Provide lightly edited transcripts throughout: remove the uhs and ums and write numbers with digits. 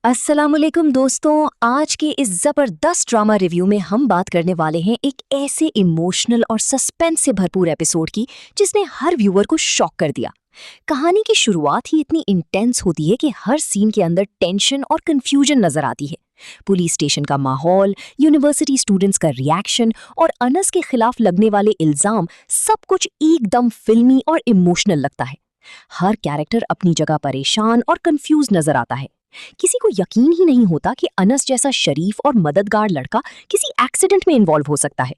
अस्सलामुअलैकुम दोस्तों, आज के इस जबरदस्त ड्रामा रिव्यू में हम बात करने वाले हैं एक ऐसे इमोशनल और सस्पेंस से भरपूर एपिसोड की जिसने हर व्यूअर को शॉक कर दिया। कहानी की शुरुआत ही इतनी इंटेंस होती है कि हर सीन के अंदर टेंशन और कंफ्यूजन नजर आती है। पुलिस स्टेशन का माहौल, यूनिवर्सिटी स्टूडेंट्स का रिएक्शन और अनस के खिलाफ लगने वाले इल्जाम, सब कुछ एकदम फिल्मी और इमोशनल लगता है। हर कैरेक्टर अपनी जगह परेशान और कंफ्यूज नजर आता है। किसी को यकीन ही नहीं होता कि अनस जैसा शरीफ और मददगार लड़का किसी एक्सीडेंट में इन्वॉल्व हो सकता है।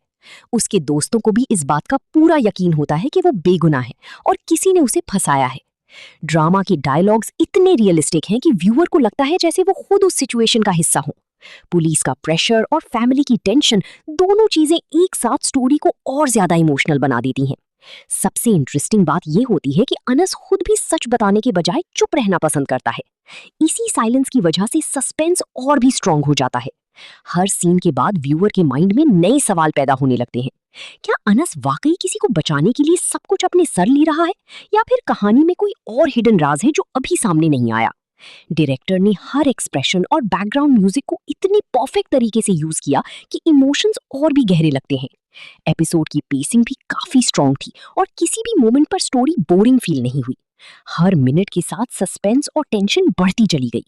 उसके दोस्तों को भी इस बात का पूरा यकीन होता है कि वो बेगुनाह है और किसी ने उसे फंसाया है। ड्रामा के डायलॉग्स इतने रियलिस्टिक हैं कि व्यूअर को लगता है जैसे वो खुद उस सिचुएशन का हिस्सा हो। पुलिस का प्रेशर और फैमिली की टेंशन, दोनों चीजें एक साथ स्टोरी को और ज्यादा इमोशनल बना देती हैं। सबसे इंटरेस्टिंग बात यह होती है कि अनस खुद भी सच बताने के बजाय चुप रहना पसंद करता है। इसी साइलेंस की वजह से सस्पेंस और भी स्ट्रांग हो जाता है। हर सीन के बाद व्यूअर के माइंड में नए सवाल पैदा होने लगते हैं। क्या अनस वाकई किसी को बचाने के लिए सब कुछ अपने सर ले रहा है, या फिर कहानी में कोई और हिडन राज है जो अभी सामने नहीं आया? डायरेक्टर ने हर एक्सप्रेशन और बैकग्राउंड म्यूजिक को इतनी परफेक्ट तरीके से यूज किया कि इमोशंस और भी गहरे लगते हैं। एपिसोड की पेसिंग भी काफी स्ट्रांग थी और किसी भी मोमेंट पर स्टोरी बोरिंग फील नहीं हुई। हर मिनट के साथ सस्पेंस और टेंशन बढ़ती चली गई।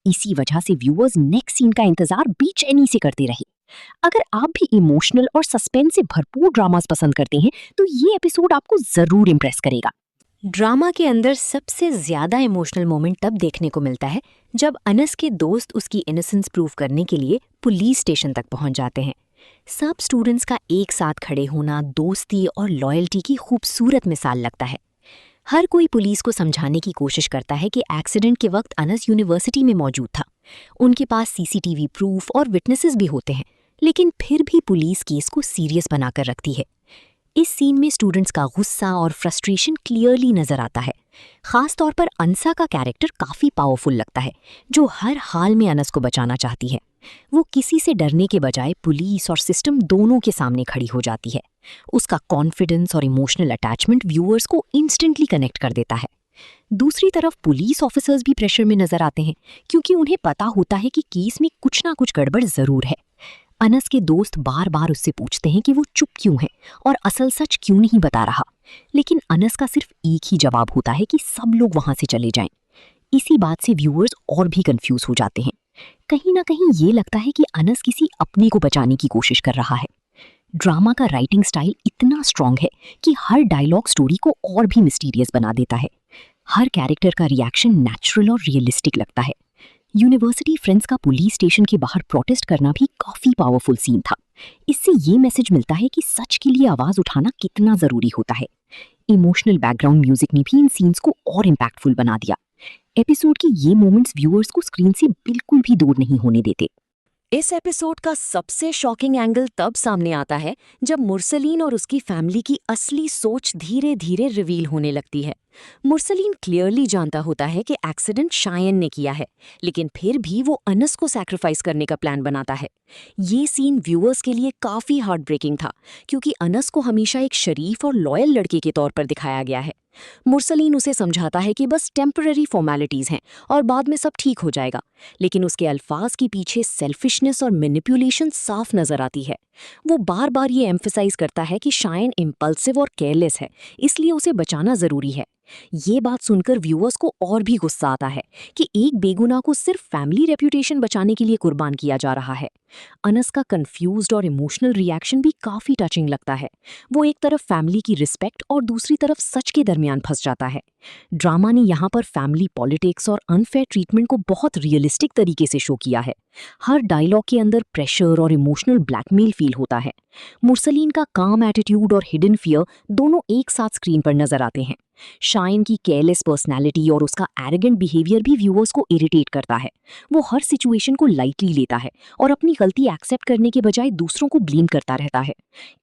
इसी वजह से व्यूअर्स नेक्स्ट सीन का इंतजार बेचैनी से करते रहे। अगर आप भी इमोशनल और सस्पेंस से भरपूर ड्रामास पसंद करते हैं तो ये एपिसोड आपको जरूर इम्प्रेस करेगा। ड्रामा के अंदर सबसे ज्यादा इमोशनल मोमेंट तब देखने को मिलता है जब अनस के दोस्त उसकी इनोसेंस प्रूव करने के लिए पुलिस स्टेशन तक पहुंच जाते हैं। सब स्टूडेंट्स का एक साथ खड़े होना दोस्ती और लॉयल्टी की खूबसूरत मिसाल लगता है। हर कोई पुलिस को समझाने की कोशिश करता है कि एक्सीडेंट के वक्त अनस यूनिवर्सिटी में मौजूद था। उनके पास सीसीटीवी प्रूफ और विटनेसेस भी होते हैं, लेकिन फिर भी पुलिस केस को सीरियस बनाकर रखती है। इस सीन में स्टूडेंट्स का गुस्सा और फ्रस्ट्रेशन क्लियरली नजर आता है। खास तौर पर अंसा का कैरेक्टर काफी पावरफुल लगता है, जो हर हाल में अनस को बचाना चाहती है। वो किसी से डरने के बजाय पुलिस और सिस्टम दोनों के सामने खड़ी हो जाती है। उसका कॉन्फिडेंस और इमोशनल अटैचमेंट व्यूअर्स को इंस्टेंटली कनेक्ट कर देता है। दूसरी तरफ पुलिस ऑफिसर्स भी प्रेशर में नजर आते हैं, क्योंकि उन्हें पता होता है कि केस में कुछ ना कुछ गड़बड़ जरूर है। अनस के दोस्त बार बार उससे पूछते हैं कि वो चुप क्यों है और असल सच क्यों नहीं बता रहा, लेकिन अनस का सिर्फ एक ही जवाब होता है कि सब लोग वहां से चले जाएं। इसी बात से व्यूअर्स और भी कंफ्यूज हो जाते हैं। कहीं ना कहीं ये लगता है कि अनस किसी अपने को बचाने की कोशिश कर रहा है। ड्रामा का राइटिंग स्टाइल इतना स्ट्रांग है कि हर डायलॉग स्टोरी को और भी मिस्टीरियस बना देता है। हर कैरेक्टर का रिएक्शन नेचुरल और रियलिस्टिक लगता है। यूनिवर्सिटी फ्रेंड्स का पुलिस स्टेशन के बाहर प्रोटेस्ट करना भी काफी पावरफुल सीन था। इससे ये मैसेज मिलता है कि सच के लिए आवाज उठाना कितना जरूरी होता है। इमोशनल बैकग्राउंड म्यूजिक ने भी इन सीन्स को और इम्पैक्टफुल बना दिया। एपिसोड के ये मोमेंट्स व्यूअर्स को स्क्रीन से बिल्कुल भी दूर नहीं होने देते। इस एपिसोड का सबसे शॉकिंग एंगल तब सामने आता है जब मुरसलीन और उसकी फैमिली की असली सोच धीरे धीरे रिवील होने लगती है। मुरसलीन क्लियरली जानता होता है कि एक्सीडेंट शायन ने किया है, लेकिन फिर भी वो अनस को सैक्रिफाइस करने का प्लान बनाता है। ये सीन व्यूअर्स के लिए काफी हार्ट ब्रेकिंग था, क्योंकि अनस को हमेशा एक शरीफ और लॉयल लड़के के तौर पर दिखाया गया है। मुरसलीन उसे समझाता है कि बस टेम्पररी फॉर्मेलिटीज हैं और बाद में सब ठीक हो जाएगा, लेकिन उसके अल्फाज के पीछे सेल्फिशनेस और मैनिपुलेशन साफ नजर आती है। वो बार बार ये एम्फसाइज करता है कि शायन इम्पल्सिव और केयरलेस है, इसलिए उसे बचाना जरूरी है। ये बात सुनकर व्यूअर्स को और भी गुस्सा आता है कि एक बेगुनाह को सिर्फ फैमिली रेप्यूटेशन बचाने के लिए कुर्बान किया जा रहा है। अनस का कंफ्यूज्ड और इमोशनल रिएक्शन भी काफी टचिंग लगता है। वो एक तरफ फैमिली की रिस्पेक्ट और दूसरी तरफ सच के दरमियान फंस जाता है। ड्रामा ने यहाँ पर फैमिली पॉलिटिक्स और अनफेयर ट्रीटमेंट को बहुत रियलिस्टिक तरीके से शो किया है। हर डायलॉग के अंदर प्रेशर और इमोशनल ब्लैकमेल फील होता है। मुरसलीन का काम एटीट्यूड और हिडन फियर दोनों एक साथ स्क्रीन पर नजर आते हैं। शाइन की केयरलेस पर्सनैलिटी और उसका एरोगेंट बिहेवियर भी व्यूअर्स को इरिटेट करता है। वो हर सिचुएशन को लाइटली लेता है और अपनी गलती एक्सेप्ट करने के बजाय दूसरों को ब्लेम करता रहता है।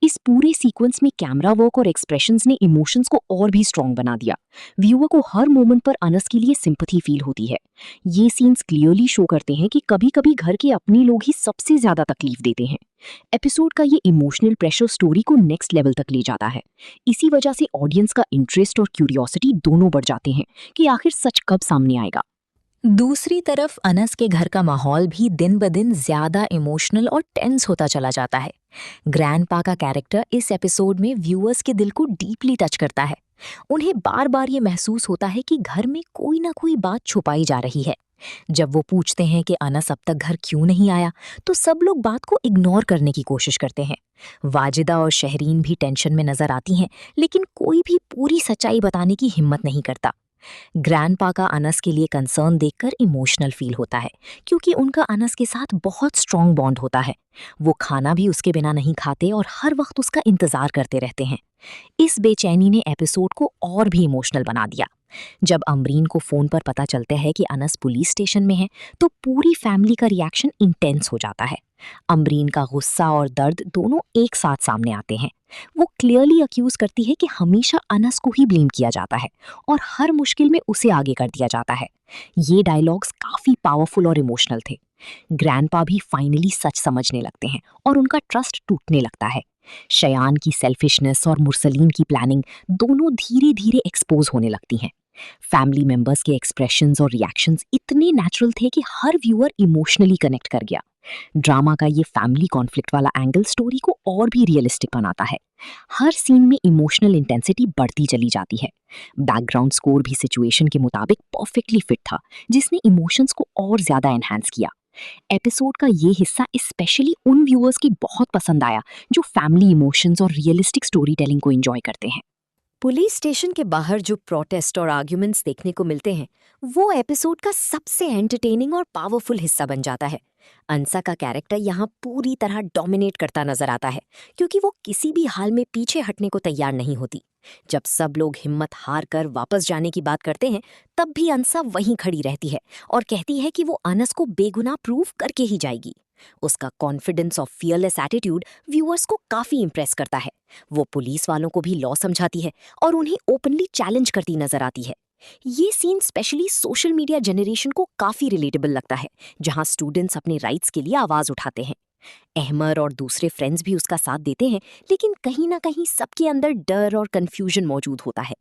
इस पूरे सीक्वेंस में कैमरा वर्क और एक्सप्रेशंस ने इमोशंस को और भी स्ट्रॉन्ग बना दिया। व्यूअर को हर मोमेंट पर अनस के लिए सिंपैथी फील होती है। ये सीन्स क्लियरली शो करते हैं कि कभी कभी घर के अपने लोग ही सबसे ज्यादा तकलीफ देते हैं। एपिसोड का ये इमोशनल प्रेशर स्टोरी को नेक्स्ट लेवल तक ले जाता है। इसी वजह से ऑडियंस का इंटरेस्ट और क्यूरियोसिटी दोनों बढ़ जाते हैं कि आखिर सच कब सामने आएगा। दूसरी तरफ अनस के घर का माहौल भी दिन ब दिन ज्यादा इमोशनल और टेंस होता चला जाता है। ग्रैंडपा का कैरेक्टर इस एपिसोड में व्यूअर्स के दिल को डीपली टच करता है। उन्हें बार बार ये महसूस होता है कि घर में कोई ना कोई बात छुपाई जा रही है। जब वो पूछते हैं कि अनस अब तक घर क्यों नहीं आया, तो सब लोग बात को इग्नोर करने की कोशिश करते हैं। वाजिदा और शहरीन भी टेंशन में नजर आती हैं, लेकिन कोई भी पूरी सच्चाई बताने की हिम्मत नहीं करता। ग्रैंडपा का अनस के लिए कंसर्न देखकर इमोशनल फील होता है, क्योंकि उनका अनस के साथ बहुत स्ट्रॉन्ग बॉन्ड होता है। वो खाना भी उसके बिना नहीं खाते और हर वक्त उसका इंतजार करते रहते हैं। इस बेचैनी ने एपिसोड को और भी इमोशनल बना दिया। जब अमरीन को फोन पर पता चलता है कि अनस पुलिस स्टेशन में है, तो पूरी फैमिली का रिएक्शन इंटेंस हो जाता है। अमरीन का गुस्सा और दर्द दोनों एक साथ सामने आते हैं। वो क्लियरली अक्यूज करती है कि हमेशा अनस को ही ब्लेम किया जाता है और हर मुश्किल में उसे आगे कर दिया जाता है। ये डायलॉग्स काफी पावरफुल और इमोशनल थे। ग्रैंडपा भी फाइनली सच समझने लगते हैं और उनका ट्रस्ट टूटने लगता है। शयान की सेल्फिशनेस और मुरसलीन की प्लानिंग दोनों धीरे धीरे एक्सपोज होने लगती हैं। फैमिली मेंबर्स के एक्सप्रेशंस और रिएक्शंस इतने नेचुरल थे कि हर व्यूअर इमोशनली कनेक्ट कर गया। ड्रामा का ये फैमिली कॉन्फ्लिक्ट वाला एंगल स्टोरी को और भी रियलिस्टिक बनाता है। हर सीन में इमोशनल इंटेंसिटी बढ़ती चली जाती है। बैकग्राउंड स्कोर भी सिचुएशन के मुताबिक परफेक्टली फिट था, जिसने इमोशंस को और ज्यादा एनहांस किया। एपिसोड का ये हिस्सा स्पेशली उन व्यूअर्स की बहुत पसंद आया जो फैमिली इमोशंस और रियलिस्टिक स्टोरी टेलिंग को एंजॉय करते हैं। पुलिस स्टेशन के बाहर जो प्रोटेस्ट और आर्ग्यूमेंट्स देखने को मिलते हैं, वो एपिसोड का सबसे एंटरटेनिंग और पावरफुल हिस्सा बन जाता है। अंसा का कैरेक्टर यहाँ पूरी तरह डोमिनेट करता नजर आता है, क्योंकि वो किसी भी हाल में पीछे हटने को तैयार नहीं होती। जब सब लोग हिम्मत हार कर वापस जाने की बात करते हैं, तब भी अंसा वहीं खड़ी रहती है और कहती है कि वो अनस को बेगुनाह प्रूव करके ही जाएगी। उसका कॉन्फिडेंस और फियरलेस एटीट्यूड व्यूअर्स को काफी इंप्रेस करता है। वो पुलिस वालों को भी लॉ समझाती है और उन्हें ओपनली चैलेंज करती नजर आती है। ये scene specially social media generation को काफी रिलेटेबल लगता है, जहां स्टूडेंट्स अपने राइट्स के लिए आवाज उठाते हैं। अहमर और दूसरे फ्रेंड्स भी उसका साथ देते हैं, लेकिन कहीं ना कहीं सबके अंदर डर और कंफ्यूजन मौजूद होता है।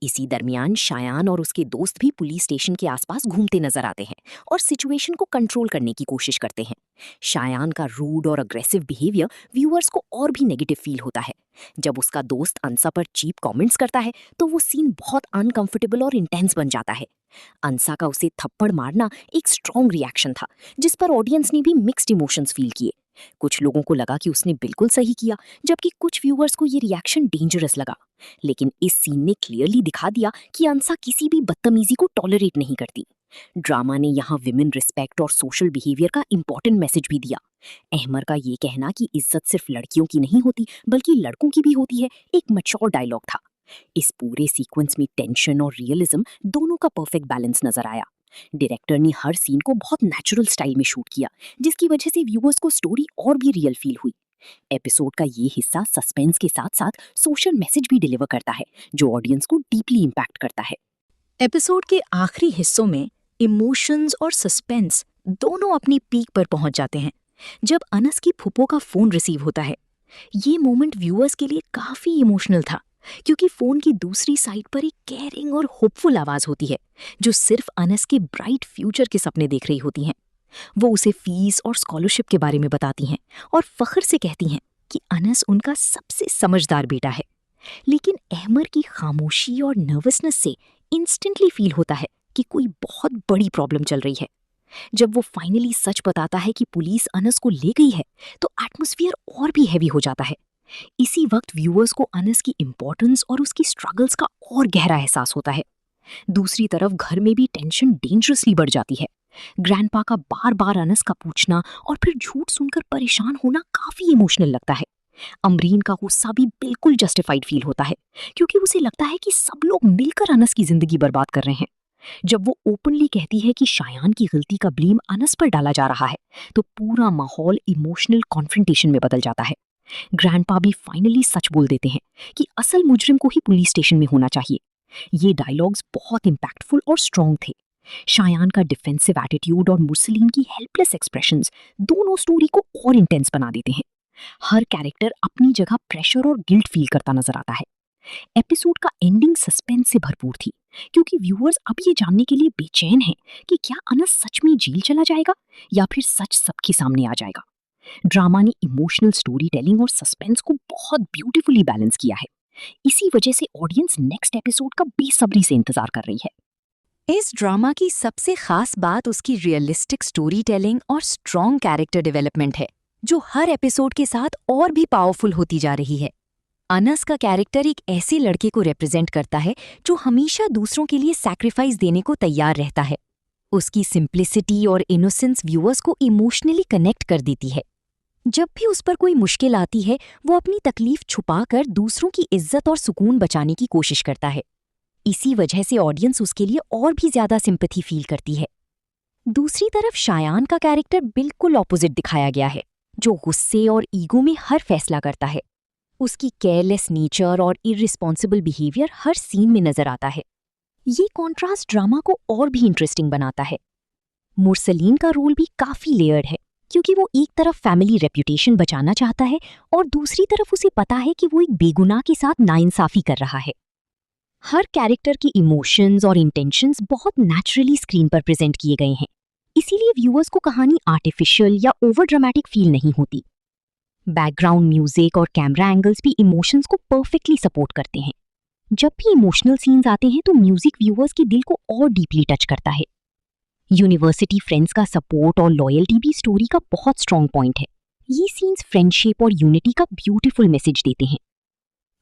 इसी दरमियान शायान और उसके दोस्त भी पुलिस स्टेशन के आसपास घूमते नजर आते हैं और सिचुएशन को कंट्रोल करने की कोशिश करते हैं। शायान का रूड और अग्रेसिव बिहेवियर व्यूअर्स को और भी नेगेटिव फील होता है। जब उसका दोस्त अंसा पर चीप कमेंट्स करता है, तो वो सीन बहुत अनकंफर्टेबल और इंटेंस बन जाता है। अंसा का उसे थप्पड़ मारना एक स्ट्रॉन्ग रिएक्शन था, जिस पर ऑडियंस ने भी मिक्स्ड इमोशंस फील किए। कुछ लोगों को लगा कि उसने बिल्कुल सही किया, जबकि कुछ व्यूअर्स को ये रिएक्शन डेंजरस लगा। लेकिन इस सीन ने क्लियरली दिखा दिया कि अंसा किसी भी बदतमीजी को टॉलरेट नहीं करती। ड्रामा ने यहाँ विमेन रिस्पेक्ट और सोशल बिहेवियर का इंपॉर्टेंट मैसेज भी दिया। अहमर का ये कहना कि इज्जत सिर्फ लड़कियों की नहीं होती बल्कि लड़कों की भी होती है, एक मैच्योर डायलॉग था। इस पूरे सीक्वेंस में टेंशन और रियलिज्म दोनों का परफेक्ट बैलेंस नजर आया। डायरेक्टर ने हर सीन को बहुत नेचुरल स्टाइल में शूट किया, जिसकी वजह से व्यूअर्स को स्टोरी और भी रियल फील हुई। एपिसोड का ये हिस्सा सस्पेंस के साथ साथ सोशल मैसेज भी डिलीवर करता है, जो ऑडियंस को डीपली इम्पैक्ट करता है। एपिसोड के आखिरी हिस्सों में इमोशंस और सस्पेंस दोनों अपनी पीक पर पहुंच जाते हैं, जब अनस की फूफो का फोन रिसीव होता है। ये मोमेंट व्यूअर्स के लिए काफी इमोशनल था, क्योंकि फोन की दूसरी साइड पर एक केयरिंग और होपफुल आवाज होती है, जो सिर्फ अनस के ब्राइट फ्यूचर के सपने देख रही होती हैं। वो उसे फीस और स्कॉलरशिप के बारे में बताती हैं और फख्र से कहती हैं कि अनस उनका सबसे समझदार बेटा है। लेकिन अहमर की खामोशी और नर्वसनेस से इंस्टेंटली फील होता है कि कोई बहुत बड़ी प्रॉब्लम चल रही है। जब वो फाइनली सच बताता है कि पुलिस अनस को ले गई है, तो एटमॉस्फेयर और भी हैवी हो जाता है। इसी वक्त व्यूअर्स को अनस की इम्पोर्टेंस और उसकी स्ट्रगल्स का और गहरा एहसास होता है। दूसरी तरफ घर में भी टेंशन डेंजरसली बढ़ जाती है। ग्रैंडपा का बार बार अनस का पूछना और फिर झूठ सुनकर परेशान होना काफी इमोशनल लगता है। अमरीन का गुस्सा भी बिल्कुल जस्टिफाइड फील होता है, क्योंकि उसे लगता है कि सब लोग मिलकर अनस की जिंदगी बर्बाद कर रहे हैं। जब वो ओपनली कहती है कि शायान की गलती का ब्लेम अनस पर डाला जा रहा है, तो पूरा माहौल इमोशनल कॉन्फ्रंटेशन में बदल जाता है। ग्रैंडपा भी फाइनली सच बोल देते हैं कि असल मुजरिम को ही पुलिस स्टेशन में होना चाहिए। ये डायलॉग्स बहुत इम्पैक्टफुल और स्ट्रॉन्ग थे। शायान का डिफेंसिव एटीट्यूड और मुरसलीन की हेल्पलेस एक्सप्रेशंस दोनों स्टोरी को और इंटेंस बना देते हैं। हर कैरेक्टर अपनी जगह प्रेशर और गिल्ट फील करता नजर आता है। एपिसोड का एंडिंग सस्पेंस से भरपूर थी, क्योंकि व्यूअर्स अब ये जानने के लिए बेचैन हैं कि क्या अनस सच में जेल चला जाएगा या फिर सच सबके सामने आ जाएगा। ड्रामा ने इमोशनल स्टोरी टेलिंग और सस्पेंस को बहुत ब्यूटीफुली बैलेंस किया है। इसी वजह से ऑडियंस नेक्स्ट एपिसोड का बेसब्री से इंतजार कर रही है। इस ड्रामा की सबसे खास बात उसकी रियलिस्टिक स्टोरी टेलिंग और स्ट्रॉन्ग कैरेक्टर डेवलपमेंट है, जो हर एपिसोड के साथ और भी पावरफुल होती जा रही है। अनस का कैरेक्टर एक ऐसे लड़के को रिप्रेजेंट करता है जो हमेशा दूसरों के लिए सैक्रिफाइस देने को तैयार रहता है। उसकी सिंप्लिसिटी और इनोसेंस व्यूअर्स को इमोशनली कनेक्ट कर देती है। जब भी उस पर कोई मुश्किल आती है, वो अपनी तकलीफ छुपाकर दूसरों की इज्जत और सुकून बचाने की कोशिश करता है। इसी वजह से ऑडियंस उसके लिए और भी ज्यादा सिंपैथी फील करती है। दूसरी तरफ शायान का कैरेक्टर बिल्कुल ऑपोजिट दिखाया गया है, जो गुस्से और ईगो में हर फैसला करता है। उसकी केयरलेस नेचर और इररिस्पॉन्सिबल बिहेवियर हर सीन में नजर आता है। ये कॉन्ट्रास्ट ड्रामा को और भी इंटरेस्टिंग बनाता है। मुरसलीन का रोल भी काफी लेयर्ड है, क्योंकि वो एक तरफ फैमिली रेप्यूटेशन बचाना चाहता है और दूसरी तरफ उसे पता है कि वो एक बेगुनाह के साथ नाइंसाफी कर रहा है। हर कैरेक्टर के इमोशंस और इंटेंशंस बहुत नेचुरली स्क्रीन पर प्रेजेंट किए गए हैं, इसीलिए व्यूअर्स को कहानी आर्टिफिशियल या ओवर ड्रामेटिक फील नहीं होती। बैकग्राउंड म्यूजिक और कैमरा एंगल्स भी इमोशंस को परफेक्टली सपोर्ट करते हैं। जब भी इमोशनल सीन्स आते हैं तो म्यूजिक व्यूअर्स के दिल को और डीपली टच करता है। यूनिवर्सिटी फ्रेंड्स का सपोर्ट और लॉयल्टी भी स्टोरी का बहुत स्ट्रॉन्ग पॉइंट है। ये सीन्स फ्रेंडशिप और यूनिटी का ब्यूटीफुल मैसेज देते हैं।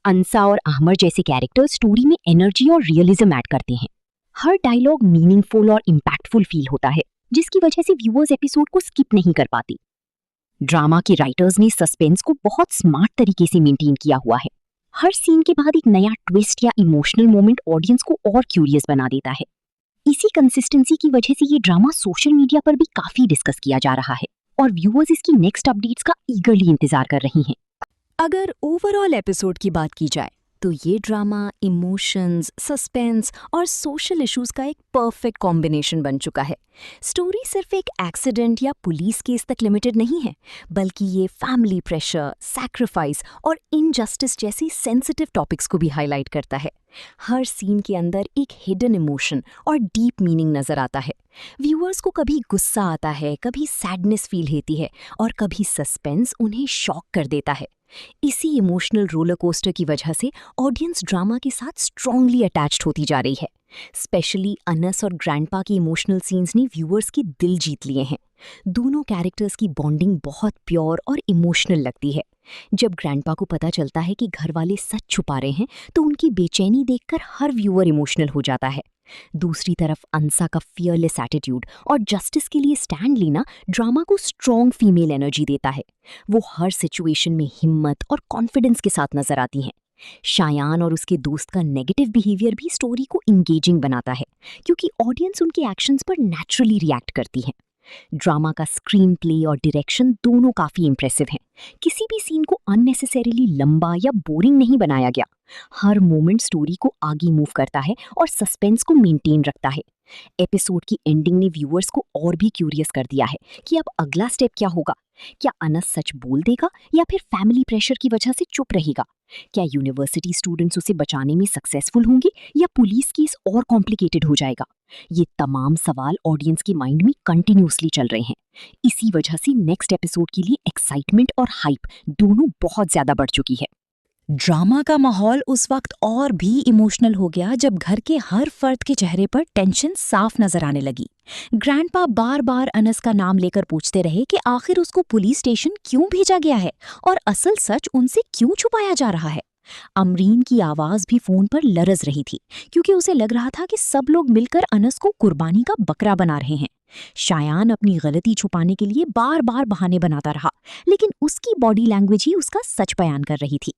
अंसा और अहमर जैसे कैरेक्टर्स स्टोरी में एनर्जी और रियलिज्म ऐड करते हैं। हर डायलॉग मीनिंगफुल और इम्पैक्टफुल फील होता है, जिसकी वजह से व्यूअर्स एपिसोड को स्किप नहीं कर पाते। ड्रामा के राइटर्स ने सस्पेंस को बहुत स्मार्ट तरीके से मेंटेन किया हुआ है। हर सीन के बाद एक नया ट्विस्ट या इमोशनल मोमेंट ऑडियंस को और क्यूरियस बना देता है। इसी कंसिस्टेंसी की वजह से ये ड्रामा सोशल मीडिया पर भी काफी डिस्कस किया जा रहा है और व्यूअर्स इसकी नेक्स्ट अपडेट्स का ईगरली इंतजार कर रही हैं। अगर ओवरऑल एपिसोड की बात की जाए तो ये ड्रामा इमोशंस, सस्पेंस और सोशल इश्यूज का एक परफेक्ट कॉम्बिनेशन बन चुका है। स्टोरी सिर्फ एक एक्सीडेंट या पुलिस केस तक लिमिटेड नहीं है, बल्कि ये फैमिली प्रेशर, सैक्रिफाइस और इनजस्टिस जैसी सेंसिटिव टॉपिक्स को भी हाईलाइट करता है। हर सीन के अंदर एक हिडन इमोशन और डीप मीनिंग नजर आता है। व्यूअर्स को कभी गुस्सा आता है, कभी सैडनेस फील होती है और कभी सस्पेंस उन्हें शॉक कर देता है। इसी इमोशनल रोलर कोस्टर की वजह से ऑडियंस ड्रामा के साथ स्ट्रांगली अटैच्ड होती जा रही है। स्पेशली अनस और ग्रैंडपा की इमोशनल सीन्स ने व्यूअर्स के दिल जीत लिए हैं। दोनों कैरेक्टर्स की बॉन्डिंग बहुत प्योर और इमोशनल लगती है। जब ग्रैंडपा को पता चलता है कि घर वाले सच छुपा रहे हैं तो उनकी बेचैनी देखकर हर व्यूअर इमोशनल हो जाता है। दूसरी तरफ अंसा का फियरलेस एटीट्यूड और जस्टिस के लिए स्टैंड लेना ड्रामा को स्ट्रॉन्ग फीमेल एनर्जी देता है। वो हर सिचुएशन में हिम्मत और कॉन्फिडेंस के साथ नजर आती हैं। शायान और उसके दोस्त का नेगेटिव बिहेवियर भी स्टोरी को इंगेजिंग बनाता है, क्योंकि ऑडियंस उनके एक्शंस पर नेचुरली रिएक्ट करती है। ड्रामा का स्क्रीन प्ले और डायरेक्शन दोनों काफी इंप्रेसिव हैं। किसी भी सीन को अननेसेसरीली लंबा या बोरिंग नहीं बनाया गया। हर मोमेंट स्टोरी को आगे मूव करता है और सस्पेंस को मेंटेन रखता है। एपिसोड की एंडिंग ने व्यूअर्स को और भी क्यूरियस कर दिया है कि अब अगला स्टेप क्या होगा। क्या अनस सच बोल देगा या फिर फैमिली प्रेशर की वजह से चुप रहेगा? क्या यूनिवर्सिटी स्टूडेंट्स उसे बचाने में सक्सेसफुल होंगे या पुलिस केस और कॉम्प्लिकेटेड हो जाएगा? ये तमाम सवाल ऑडियंस के माइंड में कंटिन्यूसली चल रहे हैं। इसी वजह से नेक्स्ट एपिसोड के लिए एक्साइटमेंट और हाइप दोनों बहुत ज्यादा बढ़ चुकी है। ड्रामा का माहौल उस वक्त और भी इमोशनल हो गया जब घर के हर फर्द के चेहरे पर टेंशन साफ नजर आने लगी। ग्रैंडपा बार बार अनस का नाम लेकर पूछते रहे कि आखिर उसको पुलिस स्टेशन क्यों भेजा गया है और असल सच उनसे क्यों छुपाया जा रहा है। अमरीन की आवाज भी फोन पर लरज रही थी, क्योंकि उसे लग रहा था कि सब लोग मिलकर अनस को कुर्बानी का बकरा बना रहे हैं। शायान अपनी गलती छुपाने के लिए बार बार बहाने बनाता रहा, लेकिन उसकी बॉडी लैंग्वेज ही उसका सच बयान कर रही थी।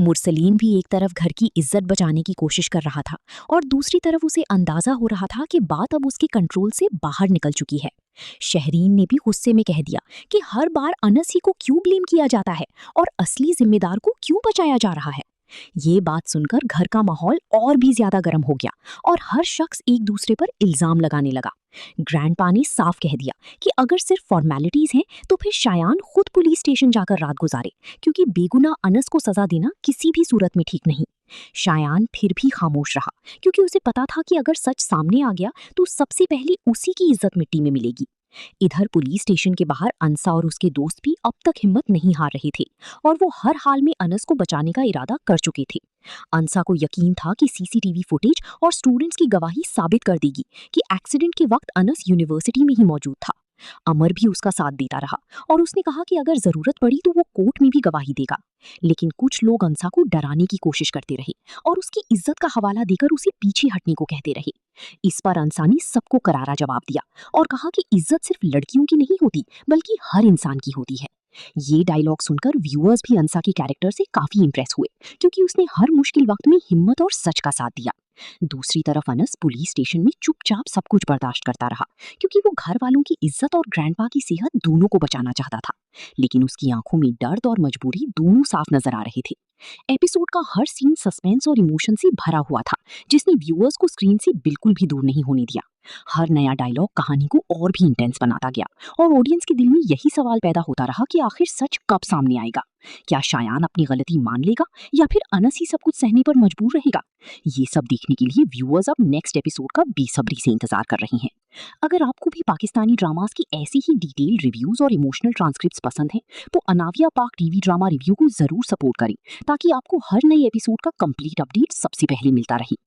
मुरसलीन भी एक तरफ घर की इज्जत बचाने की कोशिश कर रहा था और दूसरी तरफ उसे अंदाजा हो रहा था कि बात अब उसके कंट्रोल से बाहर निकल चुकी है। शहरीन ने भी गुस्से में कह दिया कि हर बार अनस ही को क्यों ब्लेम किया जाता है और असली जिम्मेदार को क्यों बचाया जा रहा है। ये बात सुनकर घर का माहौल और भी ज्यादा गर्म हो गया और हर शख्स एक दूसरे पर इल्जाम लगाने लगा। ग्रैंडपा ने साफ कह दिया कि अगर सिर्फ फॉर्मेलिटीज हैं तो फिर शायान खुद पुलिस स्टेशन जाकर रात गुजारे, क्योंकि बेगुनाह अनस को सजा देना किसी भी सूरत में ठीक नहीं। शायान फिर भी खामोश रहा क्योंकि उसे पता था कि अगर सच सामने आ गया तो सबसे पहले उसी की इज्जत मिट्टी में मिलेगी। इधर पुलिस स्टेशन के बाहर अंसा और उसके दोस्त भी अब तक हिम्मत नहीं हार रहे थे और वो हर हाल में अनस को बचाने का इरादा कर चुके थे। अंसा को यकीन था कि सीसीटीवी फुटेज और स्टूडेंट्स की गवाही साबित कर देगी कि एक्सीडेंट के वक्त अनस यूनिवर्सिटी में ही मौजूद था। अमर भी उसका साथ देता रहा और उसने कहा कि अगर जरूरत पड़ी तो वो कोर्ट में भी गवाही देगा। लेकिन कुछ लोग अंसा को डराने की कोशिश करते रहे और उसकी इज्जत का हवाला देकर उसे पीछे हटने को कहते रहे। इस पर अंसा ने सबको करारा जवाब दिया और कहा कि इज्जत सिर्फ लड़कियों की नहीं होती बल्कि हर इंसान की होती है। ये डायलॉग सुनकर व्यूअर्स भी अंसा के कैरेक्टर से काफी इंप्रेस हुए क्योंकि उसने हर मुश्किल वक्त में हिम्मत और सच का साथ दिया। दूसरी तरफ अनस पुलिस स्टेशन में चुपचाप सब कुछ बर्दाश्त करता रहा क्योंकि वो घर वालों की इज्जत और ग्रैंडपा की सेहत दोनों को बचाना चाहता था। लेकिन उसकी आंखों में दर्द और मजबूरी दोनों साफ नजर आ रहे थे। एपिसोड का हर सीन सस्पेंस और इमोशन से भरा हुआ था जिसने व्यूअर्स को स्क्रीन से बिल्कुल भी दूर नहीं होने दिया। हर नया डायलॉग कहानी को और भी इंटेंस बनाता गया और ऑडियंस के दिल में यही सवाल पैदा होता रहा कि आखिर सच कब सामने आएगा। क्या शायान अपनी गलती मान लेगा या फिर अनस ही सब कुछ सहने पर मजबूर रहेगा? ये सब देखने के लिए व्यूअर्स अब नेक्स्ट एपिसोड का बेसब्री से इंतजार कर रहे हैं। अगर आपको भी पाकिस्तानी ड्रामास की ऐसी ही डिटेल रिव्यूज और इमोशनल ट्रांसक्रिप्ट्स पसंद हैं तो अनाविया पाक टीवी ड्रामा रिव्यू को जरूर सपोर्ट करें ताकि आपको हर नए एपिसोड का कंप्लीट अपडेट सबसे पहले मिलता रहे।